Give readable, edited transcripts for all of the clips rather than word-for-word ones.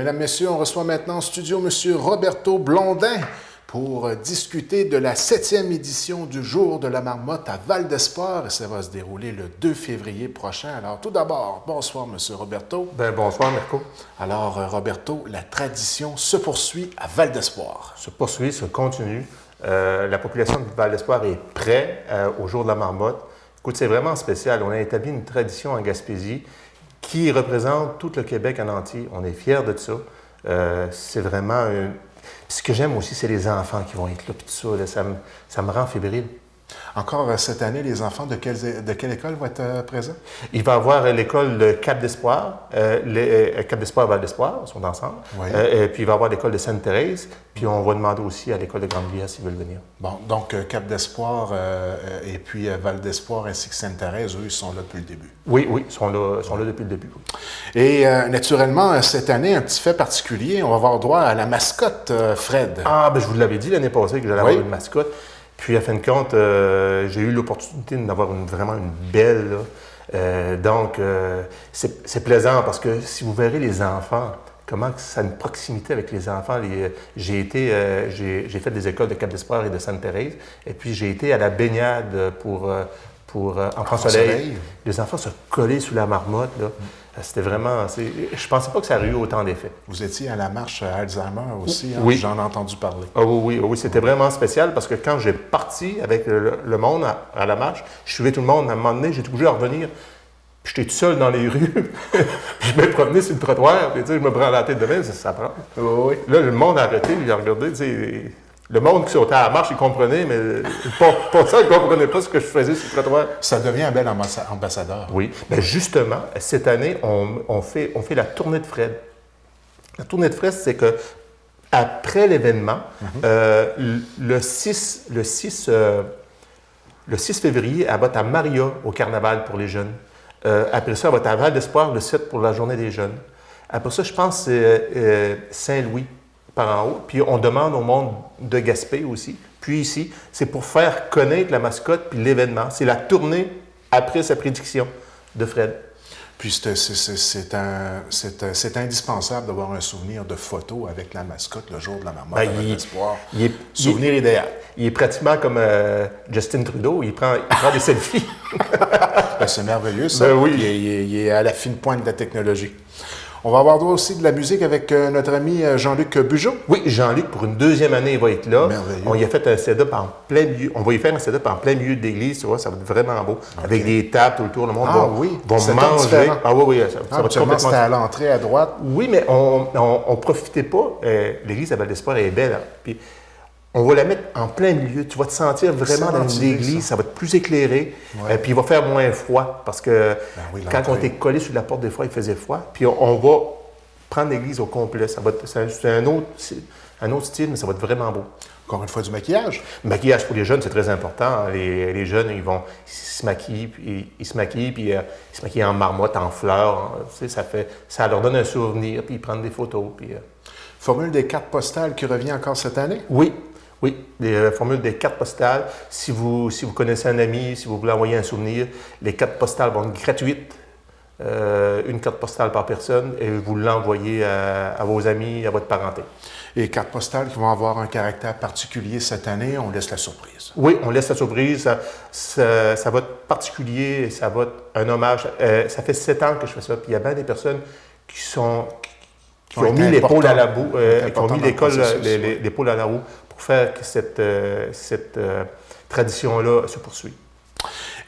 Mesdames, Messieurs, on reçoit maintenant en studio M. Roberto Blondin pour discuter de la 7e édition du Jour de la Marmotte à Val-d'Espoir. Et ça va se dérouler le 2 février prochain. Alors, tout d'abord, bonsoir, M. Roberto. Bonsoir, Mirko. Alors, Roberto, la tradition se poursuit à Val-d'Espoir. Se poursuit, se continue. La population de Val-d'Espoir est prête au Jour de la Marmotte. Écoute, c'est vraiment spécial. On a établi une tradition en Gaspésie qui représente tout le Québec en entier. On est fiers de ça. C'est vraiment... Ce que j'aime aussi, c'est les enfants qui vont être là, puis tout ça, ça me rend fébrile. Encore cette année, les enfants de quelle école vont être présents? Il va y avoir l'école de Cap d'Espoir, Cap d'Espoir et Val-d'Espoir, ils sont ensemble. Oui. Puis il va y avoir l'école de Sainte-Thérèse, puis on va demander aussi à l'école de Grande-Rivière s'ils veulent venir. Bon, donc Cap d'Espoir et puis Val-d'Espoir ainsi que Sainte-Thérèse, eux, ils sont là depuis le début. Oui, ils sont là depuis le début. Oui. Et naturellement, cette année, un petit fait particulier, on va avoir droit à la mascotte Fred. Ah, je vous l'avais dit l'année passée que j'allais avoir une mascotte. Puis, à fin de compte, j'ai eu l'opportunité d'avoir vraiment une belle. Donc, c'est plaisant parce que si vous verrez les enfants, comment ça a une proximité avec les enfants. J'ai fait des écoles de Cap d'Espoir et de Sainte-Thérèse. Et puis, j'ai été à la baignade en France-Soleil. Les enfants se collaient sous la marmotte, là. C'était vraiment... Je pensais pas que ça aurait eu autant d'effet. Vous étiez à la marche Alzheimer aussi, hein? Oui. J'en ai entendu parler. Oui, c'était vraiment spécial parce que quand j'ai parti avec le monde à la marche, je suivais tout le monde. À un moment donné, j'ai obligé à revenir. Puis j'étais tout seul dans les rues. Puis je me promenais sur le trottoir. Puis je me prends la tête de main, ça prend. Oui. Là, le monde a arrêté, il a regardé, le monde qui sautait à la marche, il comprenait, mais pas ça, il ne comprenait pas ce que je faisais sur le trottoir. Ça devient un bel ambassadeur. Oui. Bien, justement, cette année, on fait la tournée de Fred. La tournée de Fred, c'est que après l'événement, le 6 février, elle va être à Maria au carnaval pour les jeunes. Après ça, elle va être à Val-d'Espoir le 7 pour la journée des jeunes. Après ça, je pense que c'est Saint-Louis par en haut. Puis on demande au monde de Gaspé aussi. Puis ici, c'est pour faire connaître la mascotte puis l'événement. C'est la tournée après sa prédiction de Fred. Puis c'est indispensable d'avoir un souvenir de photo avec la mascotte le jour de la marmotte à Val-d'Espoir. Souvenir idéal. Il est pratiquement comme Justin Trudeau. Il prend des selfies. C'est merveilleux, ça. Ben oui. Il est à la fine pointe de la technologie. On va avoir droit aussi de la musique avec notre ami Jean-Luc Bugeaud. Oui, Jean-Luc, pour une deuxième année, il va être là. Merveilleux. On y a fait un setup en plein milieu. On va y faire un setup en plein milieu de l'église, tu vois, ça va être vraiment beau. Okay. Avec des tables tout le tour, le monde va manger. Ah oui, ça va être complètement... C'était à l'entrée à droite. Oui, mais on profitait pas. L'église à Val-d'Espoir est belle. Hein? Puis on va la mettre en plein milieu. Tu vas te sentir vraiment dans l'église. Ça va être plus éclairé. Ouais. Puis il va faire moins froid parce que quand on était collé sur la porte, des fois, il faisait froid. Puis on va prendre l'église au complet. C'est un autre style, mais ça va être vraiment beau. Encore une fois, du maquillage. Le maquillage pour les jeunes, c'est très important. Les jeunes, ils se maquillent, puis ils se maquillent en marmotte, en fleurs. Ça leur donne un souvenir, puis ils prennent des photos. Formule des cartes postales qui revient encore cette année? Oui, les formules des cartes postales. Si vous connaissez un ami, si vous voulez envoyer un souvenir, les cartes postales vont être gratuites. Une carte postale par personne et vous l'envoyez à vos amis, à votre parenté. Et cartes postales qui vont avoir un caractère particulier cette année, on laisse la surprise. Oui, on laisse la surprise. Ça va être particulier, ça va être un hommage. Ça fait 7 ans que je fais ça, puis il y a bien des personnes qui ont mis l'épaule à la roue, qui ont mis l'épaule à la roue pour faire que cette tradition-là se poursuive.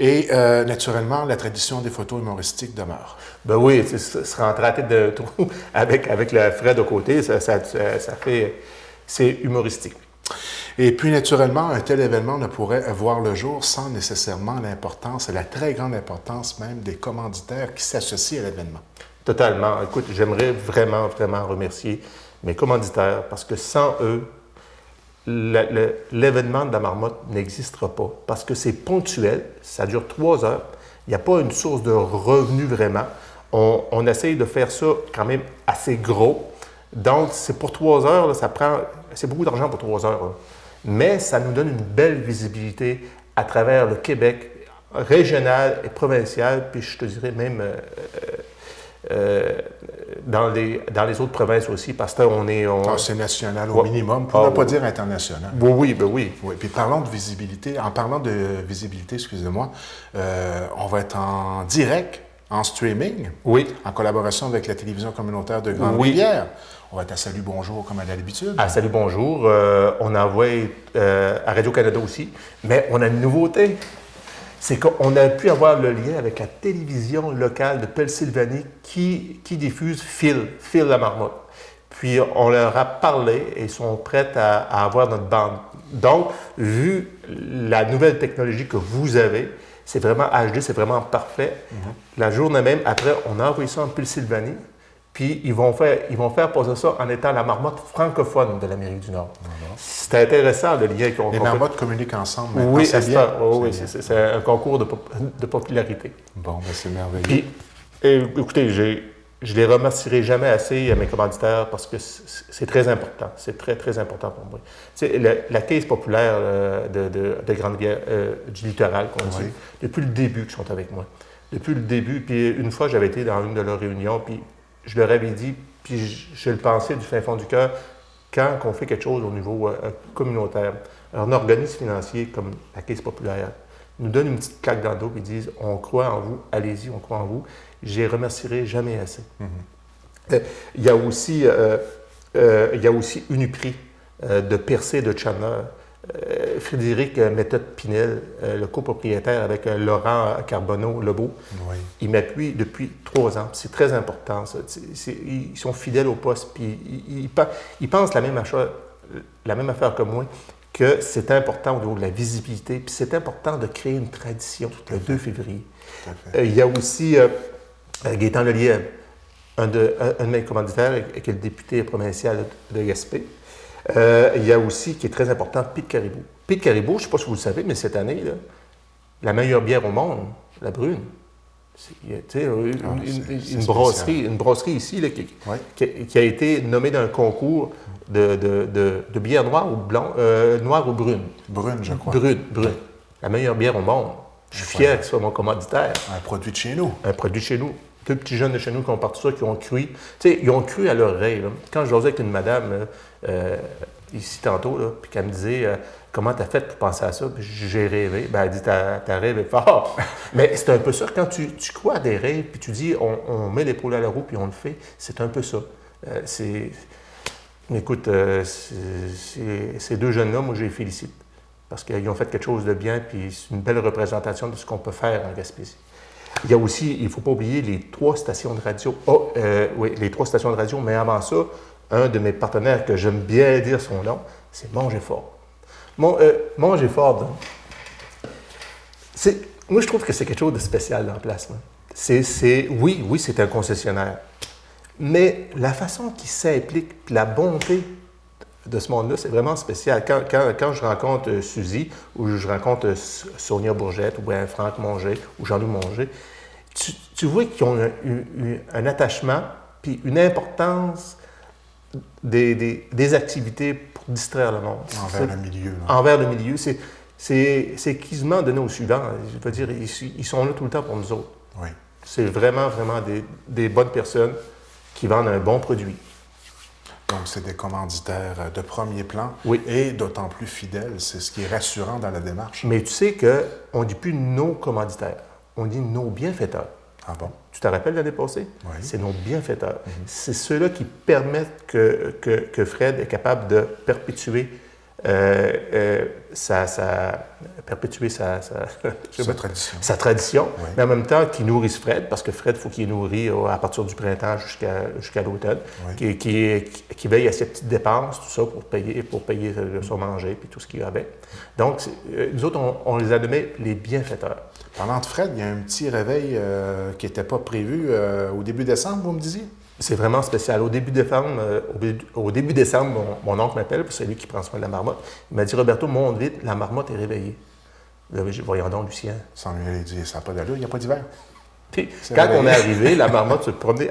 Et naturellement, la tradition des photos humoristiques demeure. Ben oui, se rentrer à la tête d'un trou avec le Fred de côté, c'est humoristique. Et puis, naturellement, un tel événement ne pourrait voir le jour sans nécessairement l'importance, la très grande importance même des commanditaires qui s'associent à l'événement. Totalement. Écoute, j'aimerais vraiment, vraiment remercier mes commanditaires parce que sans eux, l'événement de la marmotte n'existera pas parce que c'est ponctuel, ça dure 3 heures, il n'y a pas une source de revenus vraiment. On essaye de faire ça quand même assez gros. Donc, c'est pour 3 heures, là, c'est beaucoup d'argent pour 3 heures. Là. Mais ça nous donne une belle visibilité à travers le Québec, régional et provincial, puis je te dirais même dans les autres provinces aussi, parce qu'on est... c'est national au minimum, pour ne pas dire international. Oui. Oui, puis parlons de visibilité. En parlant de visibilité, excusez-moi, on va être en direct, en streaming, en collaboration avec la télévision communautaire de Grande-Rivière. On va être à Salut Bonjour comme à l'habitude. À Salut Bonjour, on envoie à Radio-Canada aussi, mais on a une nouveauté. C'est qu'on a pu avoir le lien avec la télévision locale de Pennsylvanie qui diffuse Phil la marmotte. Puis on leur a parlé et ils sont prêts à avoir notre bande. Donc, vu la nouvelle technologie que vous avez, c'est vraiment HD, c'est vraiment parfait. La journée même, après, on a envoyé ça en Pennsylvanie. Puis ils vont faire passer ça en étant la marmotte francophone de l'Amérique du Nord. C'est intéressant le lien qu'on fait. Les marmottes communiquent ensemble. Oui, c'est un concours de popularité. Bon, ben c'est merveilleux. Puis, écoutez, je les remercierai jamais assez à mes commanditaires parce que c'est très important. C'est très, très important pour moi. Tu sais, la caisse populaire de Grande-Rivière, du littoral, qu'on dit, depuis le début qu'ils sont avec moi. Depuis le début. Puis une fois, j'avais été dans une de leurs réunions, puis je leur avais dit, puis je le pensais du fin fond du cœur, quand on fait quelque chose au niveau communautaire, un organisme financier comme la Caisse populaire nous donne une petite claque dans le dos et disent « On croit en vous, allez-y, on croit en vous », je les remercierai jamais assez. Il y a aussi Uniprix de Percé de Chandler. Frédéric Méthode-Pinel, le copropriétaire avec Laurent Carbonneau-Lebeau, il m'appuie depuis 3 ans. C'est très important, ça. Ils sont fidèles au poste, puis ils pensent la même affaire que moi, que c'est important au niveau de la visibilité, puis c'est important de créer une tradition le 2 février. Il y a aussi Gaétan Lelièvre, un de mes commanditaires, qui est le député provincial de Gaspé. Il y a aussi, qui est très important, Pic Caribou. Pic Caribou, je ne sais pas si vous le savez, mais cette année, là, la meilleure bière au monde, la Brune. Une brasserie ici là, qui a été nommée dans un concours de bière noire ou noire ou brune. Brune, je crois. Brune. La meilleure bière au monde. Je suis fier que ce soit mon commanditaire. Un produit de chez nous. Un produit de chez nous. 2 petits jeunes de chez nous qui ont parti ça, qui ont cru. Tu sais, ils ont cru à leur rêve. Quand je jasais avec une madame ici tantôt, là, puis qu'elle me disait comment tu as fait pour penser à ça, puis j'ai rêvé. Ben, elle dit ta rêve est fort. Mais c'est un peu ça. Quand tu crois à des rêves, puis tu dis on met l'épaule à la roue, puis on le fait, c'est un peu ça. Écoute, ces 2 jeunes-là, moi, je les félicite. Parce qu'ils ont fait quelque chose de bien, puis c'est une belle représentation de ce qu'on peut faire en Gaspésie. Il y a aussi, il ne faut pas oublier, les 3 stations de radio. Les 3 stations de radio, mais avant ça, un de mes partenaires, que j'aime bien dire son nom, c'est Mangeford. Mangeford, moi, je trouve que c'est quelque chose de spécial dans la place. Oui, c'est un concessionnaire. Mais la façon qu'il s'implique, la bonté de ce monde-là, c'est vraiment spécial. Quand je rencontre Suzy, ou je rencontre Sonia Bourgette, ou bien Franck Monger, ou Jean-Louis Monger, tu vois qu'ils ont un attachement, puis une importance des activités pour distraire le monde. Envers le milieu. Envers le milieu. C'est quasiment donné au suivant. Je veux dire, ils sont là tout le temps pour nous autres. Oui. C'est vraiment, vraiment des bonnes personnes qui vendent un bon produit. Donc, c'est des commanditaires de premier plan et d'autant plus fidèles. C'est ce qui est rassurant dans la démarche. Mais tu sais qu'on ne dit plus nos commanditaires, on dit nos bienfaiteurs. Ah bon? Tu te rappelles l'année passée? Oui. C'est nos bienfaiteurs. C'est ceux-là qui permettent que Fred est capable de perpétuer sa tradition. Sa tradition, mais en même temps qui nourrissent Fred, parce que Fred, il faut qu'il nourrit à partir du printemps jusqu'à l'automne, qui veille à ses petites dépenses, tout ça, pour payer son manger, puis tout ce qu'il y a avec. Donc, nous autres, on les a nommés les bienfaiteurs. Parlant de Fred, il y a un petit réveil qui n'était pas prévu au début décembre, vous me disiez? C'est vraiment spécial. Au début décembre, mon oncle m'appelle, puis c'est lui qui prend soin de la marmotte. Il m'a dit « Roberto, monte vite, la marmotte est réveillée. » Là, voyons donc, Lucien. Sans lui aller dire « Ça n'a pas d'allure, il n'y a pas d'hiver. » Puis, quand on est arrivé, la marmotte se promenait,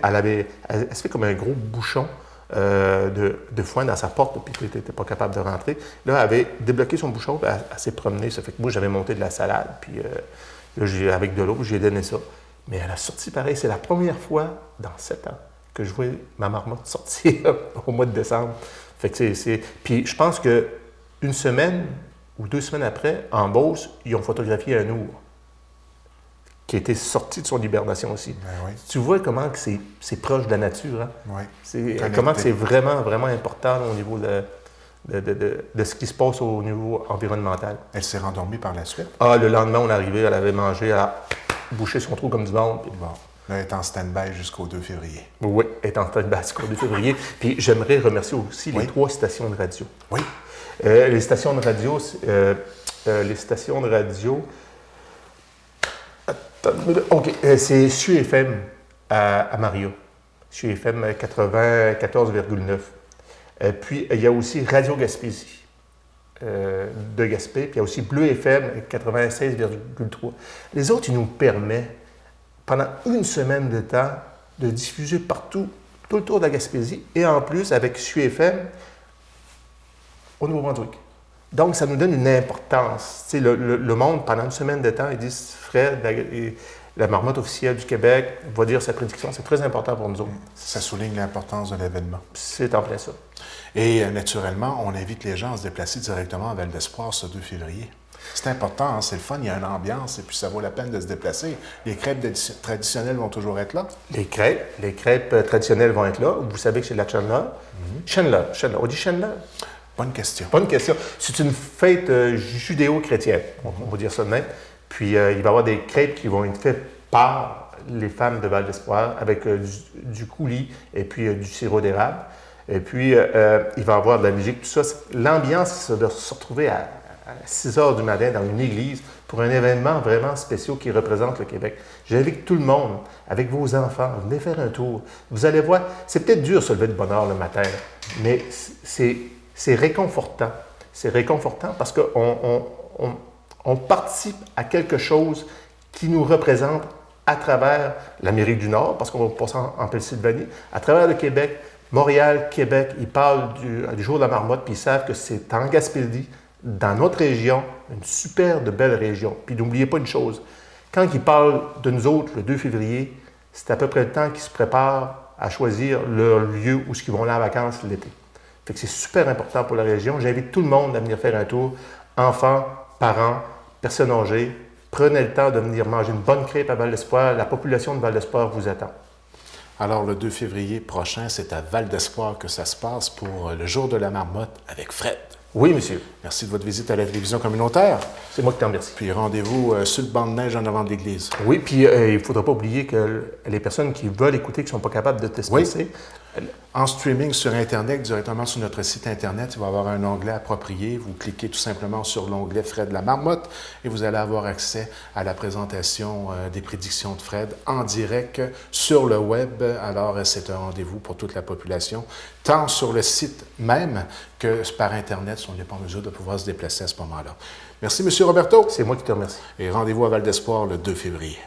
elle se fait comme un gros bouchon de foin dans sa porte, puis elle n'était pas capable de rentrer. Là, elle avait débloqué son bouchon, puis elle s'est promenée. Ça fait que moi, j'avais monté de la salade, puis là, avec de l'eau, j'ai donné ça. Mais elle a sorti pareil. C'est la première fois dans 7 ans que je vois ma marmotte sortir au mois de décembre. Fait que Puis je pense qu'une semaine ou 2 semaines après, en Beauce, ils ont photographié un ours qui était sorti de son hibernation aussi. Ben oui. Tu vois comment que c'est proche de la nature. Hein? Oui. Comment c'est vraiment, vraiment important au niveau de ce qui se passe au niveau environnemental. Elle s'est rendormie par la suite? Ah, le lendemain, on est arrivé, elle avait mangé, elle a bouché son trou comme du monde. Puis... Bon. Là, elle est en stand-by jusqu'au 2 février. Oui, elle est en stand-by jusqu'au 2 février. Puis j'aimerais remercier aussi les 3 stations de radio. Oui. Les stations de radio, OK, c'est SUE FM à Maria. SUE FM 94,9. Puis il y a aussi Radio Gaspésie de Gaspé. Puis il y a aussi Bleu FM 96,3. Les autres, ils nous permettent, pendant une semaine de temps, de diffuser partout, tout le tour de la Gaspésie. Et en plus, avec SUE FM, au Nouveau-Brunswick. Donc, ça nous donne une importance. Tu sais, le monde, pendant une semaine de temps, ils disent Fred, la marmotte officielle du Québec, va dire sa prédiction. C'est très important pour nous autres. Ça souligne l'importance de l'événement. C'est en plein ça. Et naturellement, on invite les gens à se déplacer directement à Val-d'Espoir ce 2 février. C'est important, hein? C'est le fun, il y a une ambiance et puis ça vaut la peine de se déplacer. Les crêpes traditionnelles vont toujours être là? Les crêpes traditionnelles vont être là. Vous savez que c'est de la Chandler. Chandler. On dit Chandler? Bonne question. Bonne question. C'est une fête judéo-chrétienne, on va dire ça de même. Puis il va y avoir des crêpes qui vont être faites par les femmes de Val-d'Espoir avec du coulis et puis du sirop d'érable. Et puis il va y avoir de la musique, tout ça. L'ambiance de se retrouver à 6 heures du matin dans une église pour un événement vraiment spécial qui représente le Québec. J'invite tout le monde, avec vos enfants, venez faire un tour. Vous allez voir, c'est peut-être dur de se lever de bonne heure le matin, mais c'est réconfortant. C'est réconfortant parce qu'on participe à quelque chose qui nous représente à travers l'Amérique du Nord, parce qu'on va passer en Pennsylvanie, à travers le Québec, Montréal, Québec. Ils parlent du jour de la marmotte, puis ils savent que c'est en Gaspésie, dans notre région, une super de belle région. Puis n'oubliez pas une chose, quand ils parlent de nous autres, le 2 février, c'est à peu près le temps qu'ils se préparent à choisir leur lieu où ils vont aller en vacances l'été. Fait que c'est super important pour la région. J'invite tout le monde à venir faire un tour. Enfants, parents, personnes âgées, prenez le temps de venir manger une bonne crêpe à Val-d'Espoir. La population de Val-d'Espoir vous attend. Alors, le 2 février prochain, c'est à Val-d'Espoir que ça se passe pour le jour de la marmotte avec Fred. Oui, monsieur. Merci de votre visite à la télévision communautaire. C'est moi qui t'en remercie. Puis rendez-vous sur le banc de neige en avant de l'église. Oui, puis il ne faudra pas oublier que les personnes qui veulent écouter, qui ne sont pas capables de t'exprimer, en streaming sur Internet, directement sur notre site Internet, il va y avoir un onglet approprié. Vous cliquez tout simplement sur l'onglet Fred la marmotte et vous allez avoir accès à la présentation des prédictions de Fred en direct sur le web. Alors, c'est un rendez-vous pour toute la population, tant sur le site même que par Internet, si on n'est pas en mesure de pouvoir se déplacer à ce moment-là. Merci, M. Roberto. C'est moi qui te remercie. Et rendez-vous à Val-d'Espoir le 2 février.